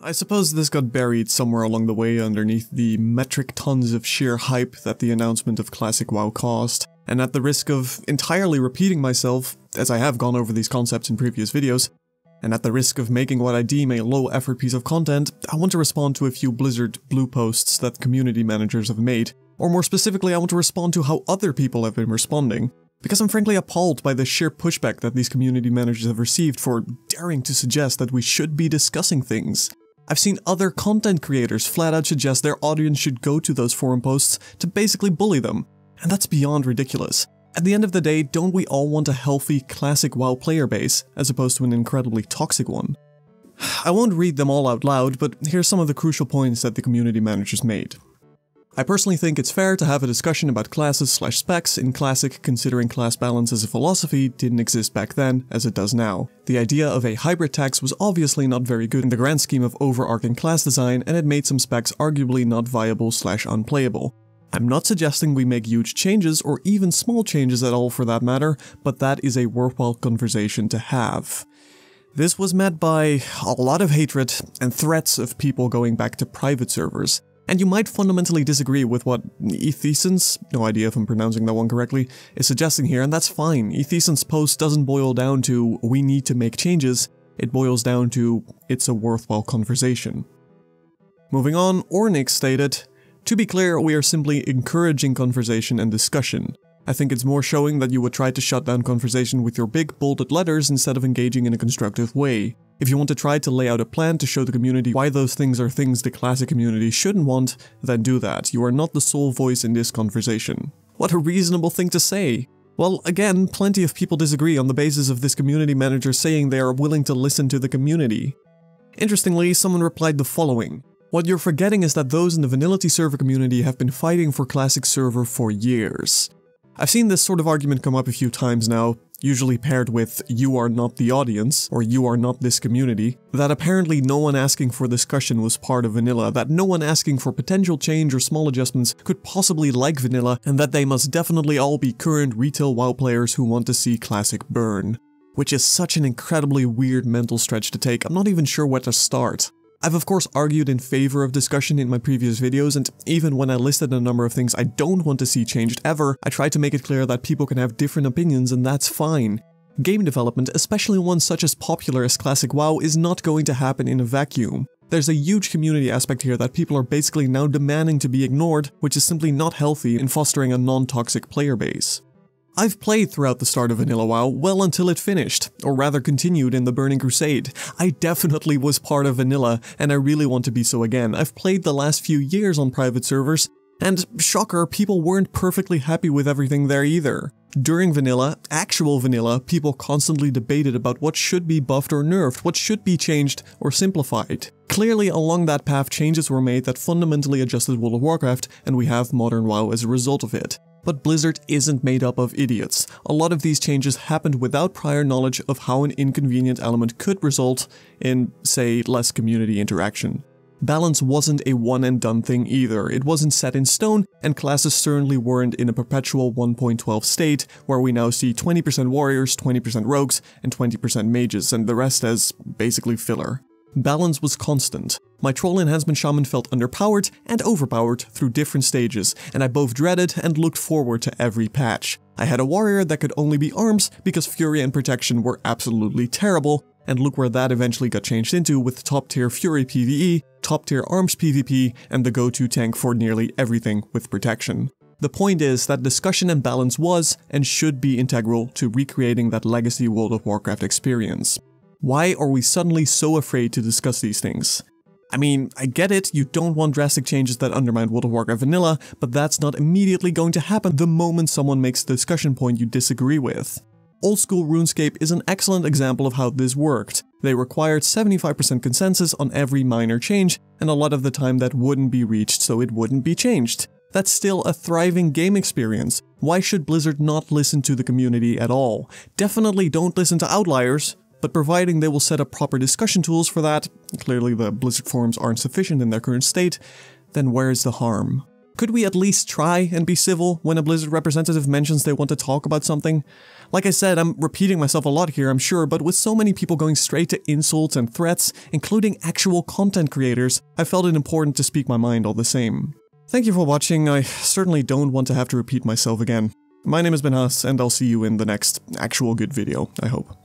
I suppose this got buried somewhere along the way underneath the metric tons of sheer hype that the announcement of Classic WoW caused, and at the risk of entirely repeating myself, as I have gone over these concepts in previous videos, and at the risk of making what I deem a low-effort piece of content, I want to respond to a few Blizzard blue posts that community managers have made, or more specifically I want to respond to how other people have been responding, because I'm frankly appalled by the sheer pushback that these community managers have received for daring to suggest that we should be discussing things. I've seen other content creators flat out suggest their audience should go to those forum posts to basically bully them, and that's beyond ridiculous. At the end of the day, don't we all want a healthy, classic WoW player base, as opposed to an incredibly toxic one? I won't read them all out loud, but here's some of the crucial points that the community managers made. I personally think it's fair to have a discussion about classes/specs in Classic, considering class balance as a philosophy didn't exist back then as it does now. The idea of a hybrid tax was obviously not very good in the grand scheme of overarching class design, and it made some specs arguably not viable/unplayable. I'm not suggesting we make huge changes, or even small changes at all for that matter, but that is a worthwhile conversation to have. This was met by a lot of hatred and threats of people going back to private servers. And you might fundamentally disagree with what Ythisens, no idea if I'm pronouncing that one correctly, is suggesting here, and that's fine. Ythisens' post doesn't boil down to, we need to make changes, it boils down to, it's a worthwhile conversation. Moving on, Ornyx stated, to be clear, we are simply encouraging conversation and discussion. I think it's more showing that you would try to shut down conversation with your big bolded letters instead of engaging in a constructive way. If you want to try to lay out a plan to show the community why those things are things the Classic community shouldn't want, then do that. You are not the sole voice in this conversation. What a reasonable thing to say. Well, again, plenty of people disagree on the basis of this community manager saying they are willing to listen to the community. Interestingly, someone replied the following. What you're forgetting is that those in the Vanillity server community have been fighting for Classic server for years. I've seen this sort of argument come up a few times now, usually paired with you are not the audience, or you are not this community, that apparently no one asking for discussion was part of vanilla, that no one asking for potential change or small adjustments could possibly like vanilla, and that they must definitely all be current retail WoW players who want to see Classic burn. Which is such an incredibly weird mental stretch to take, I'm not even sure where to start. I've of course argued in favor of discussion in my previous videos, and even when I listed a number of things I don't want to see changed ever, I tried to make it clear that people can have different opinions and that's fine. Game development, especially one such as popular as Classic WoW, is not going to happen in a vacuum. There's a huge community aspect here that people are basically now demanding to be ignored, which is simply not healthy in fostering a non-toxic player base. I've played throughout the start of Vanilla WoW well until it finished, or rather continued in the Burning Crusade. I definitely was part of Vanilla, and I really want to be so again. I've played the last few years on private servers, and shocker, people weren't perfectly happy with everything there either. During Vanilla, actual Vanilla, people constantly debated about what should be buffed or nerfed, what should be changed or simplified. Clearly along that path changes were made that fundamentally adjusted World of Warcraft, and we have modern WoW as a result of it. But Blizzard isn't made up of idiots. A lot of these changes happened without prior knowledge of how an inconvenient element could result in, say, less community interaction. Balance wasn't a one-and-done thing either. It wasn't set in stone, and classes certainly weren't in a perpetual 1.12 state, where we now see 20% warriors, 20% rogues, and 20% mages, and the rest as basically filler. Balance was constant. My troll enhancement shaman felt underpowered and overpowered through different stages, and I both dreaded and looked forward to every patch. I had a warrior that could only be arms because fury and protection were absolutely terrible, and look where that eventually got changed into with top tier fury PvE, top tier arms PvP, and the go-to tank for nearly everything with protection. The point is that discussion and balance was and should be integral to recreating that legacy World of Warcraft experience. Why are we suddenly so afraid to discuss these things? I mean, I get it, you don't want drastic changes that undermine World of Warcraft vanilla, but that's not immediately going to happen the moment someone makes a discussion point you disagree with. Old school RuneScape is an excellent example of how this worked. They required 75% consensus on every minor change, and a lot of the time that wouldn't be reached, so it wouldn't be changed. That's still a thriving game experience. Why should Blizzard not listen to the community at all? Definitely don't listen to outliers. But providing they will set up proper discussion tools for that, clearly the Blizzard forums aren't sufficient in their current state, then where's the harm? Could we at least try and be civil when a Blizzard representative mentions they want to talk about something? Like I said, I'm repeating myself a lot here, I'm sure, but with so many people going straight to insults and threats, including actual content creators, I felt it important to speak my mind all the same. Thank you for watching. I certainly don't want to have to repeat myself again. My name has been Haas, and I'll see you in the next actual good video, I hope.